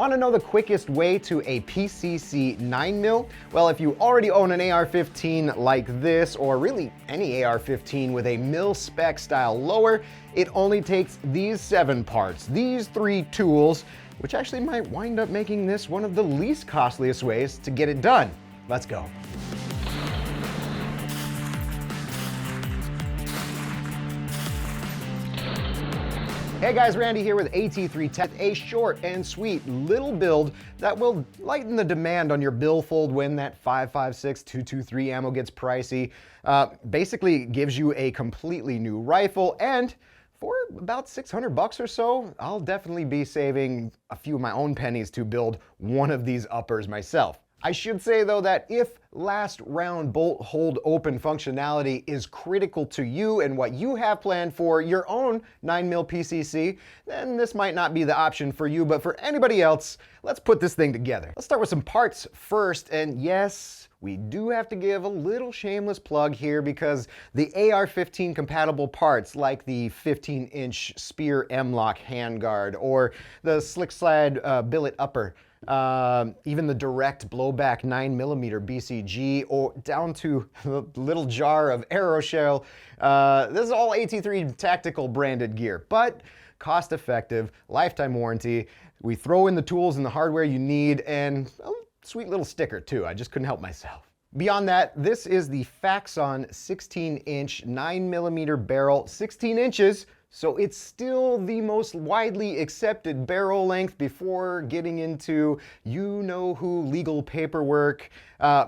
Want to know the quickest way to a PCC 9mm? Well, if you already own an AR15 like this, or really any AR15 with a mil-spec style lower, it only takes these 7 parts, these 3 tools, which actually might wind up making this one of the least costliest ways to get it done. Let's go. Hey guys, Randy here with AT3 Tech, a short and sweet little build that will lighten the demand on your billfold when that 5.56 223 ammo gets pricey. Basically gives you a completely new rifle, and for about 600 bucks or so, I'll definitely be saving a few of my own pennies to build one of these uppers myself. I should say though that if last round bolt hold open functionality is critical to you and what you have planned for your own 9mm PCC, then this might not be the option for you, but for anybody else, let's put this thing together. Let's start with some parts first, and yes, we do have to give a little shameless plug here because the AR15 compatible parts like the 15-inch Spear M-Lock handguard or the Slick Slide billet upper, even the direct blowback 9mm BCG, or down to the little jar of Aeroshell. This is all AT3 tactical branded gear, but cost effective, lifetime warranty. We throw in the tools and the hardware you need, and a sweet little sticker too. I just couldn't help myself. Beyond that, this is the Faxon 16-inch 9mm barrel, 16 inches, so it's still the most widely accepted barrel length before getting into you-know-who legal paperwork.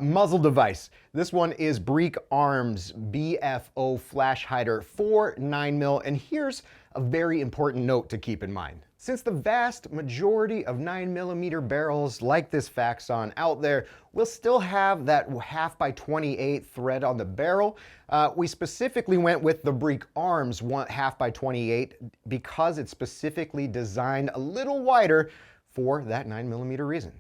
Muzzle device. This one is Breek Arms BFO flash hider for 9mm, and here's a very important note to keep in mind. Since the vast majority of 9mm barrels like this Faxon out there will still have that 1/2x28 thread on the barrel, we specifically went with the Breek Arms 1/2x28 because it's specifically designed a little wider for that 9mm reason.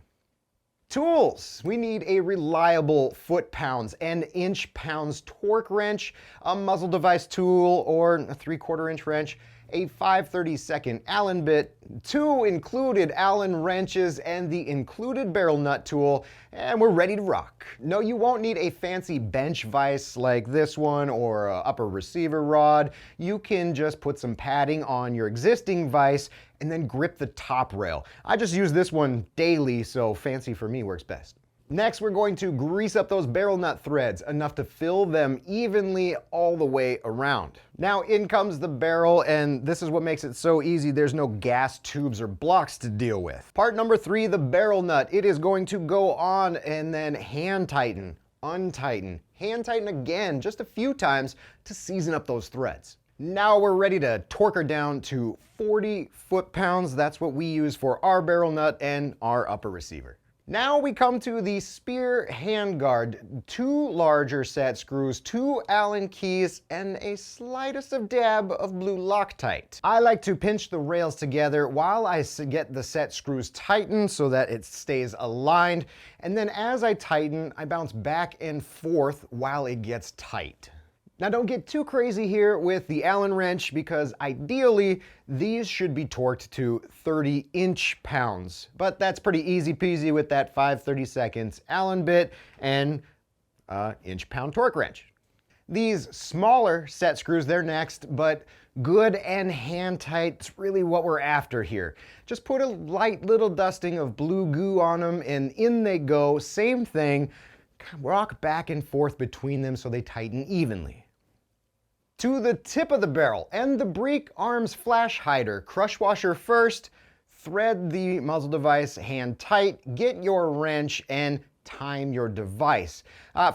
Tools. We need a reliable foot-pounds and inch-pounds torque wrench, a muzzle device tool or a 3/4 inch wrench, a 5/32 Allen bit, 2 included Allen wrenches, and the included barrel nut tool, and we're ready to rock. No, you won't need a fancy bench vise like this one or an upper receiver rod. You can just put some padding on your existing vise and then grip the top rail. I just use this one daily, so fancy for me works best. Next, we're going to grease up those barrel nut threads, enough to fill them evenly all the way around. Now in comes the barrel, and this is what makes it so easy. There's no gas tubes or blocks to deal with. Part number 3, the barrel nut. It is going to go on and then hand tighten, untighten, hand tighten again just a few times to season up those threads. Now we're ready to torque her down to 40 foot-pounds. That's what we use for our barrel nut and our upper receiver. Now we come to the Spear handguard. 2 larger set screws, 2 Allen keys, and a slightest of dab of blue Loctite. I like to pinch the rails together while I get the set screws tightened so that it stays aligned, and then as I tighten, I bounce back and forth while it gets tight. Now don't get too crazy here with the Allen wrench because ideally these should be torqued to 30 inch-pounds, but that's pretty easy peasy with that 5/32 Allen bit and inch-pound torque wrench. These smaller set screws, they're next, but good and hand tight is really what we're after here. Just put a light little dusting of blue goo on them and in they go. Same thing, rock back and forth between them so they tighten evenly. To the tip of the barrel and the Breek Arms flash hider. Crush washer first, thread the muzzle device hand tight, get your wrench, and time your device.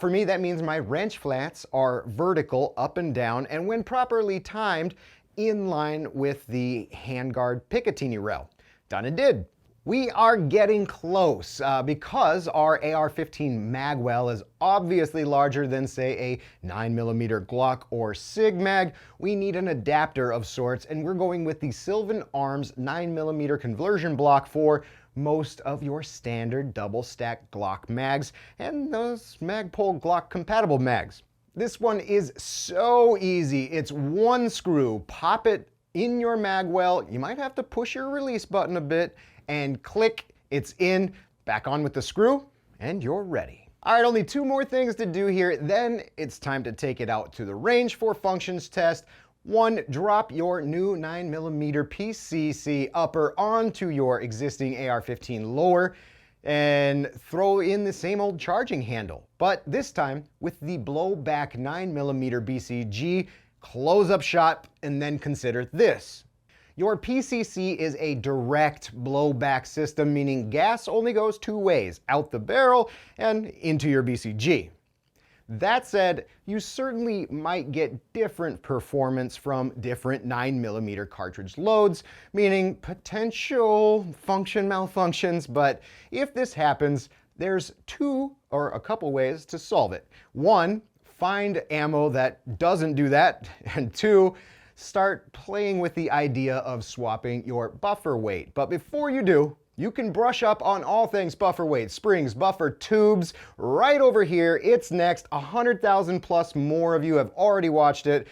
For me, that means my wrench flats are vertical up and down, and when properly timed, in line with the handguard Picatinny rail. Done and did. We are getting close because our AR15 magwell is obviously larger than, say, a 9mm Glock or Sig mag. We need an adapter of sorts, and we're going with the Sylvan Arms 9mm conversion block for most of your standard double-stack Glock mags and those Magpul Glock compatible mags. This one is so easy. It's 1 screw. Pop it in your magwell. You might have to push your release button a bit, and click, It's in, back on with the screw, and you're ready. All right, only 2 more things to do here, then it's time to take it out to the range for functions test. 1, drop your new 9mm PCC upper onto your existing AR15 lower and throw in the same old charging handle, but this time with the blowback 9mm BCG close-up shot, and then consider this. Your PCC is a direct blowback system, meaning gas only goes 2 ways, out the barrel and into your BCG. That said, you certainly might get different performance from different 9mm cartridge loads, meaning potential function malfunctions, but if this happens, there's a couple ways to solve it. 1, find ammo that doesn't do that, and 2, start playing with the idea of swapping your buffer weight. But before you do, you can brush up on all things buffer weight, springs, buffer tubes, right over here. It's next. 100,000 plus more of you have already watched it.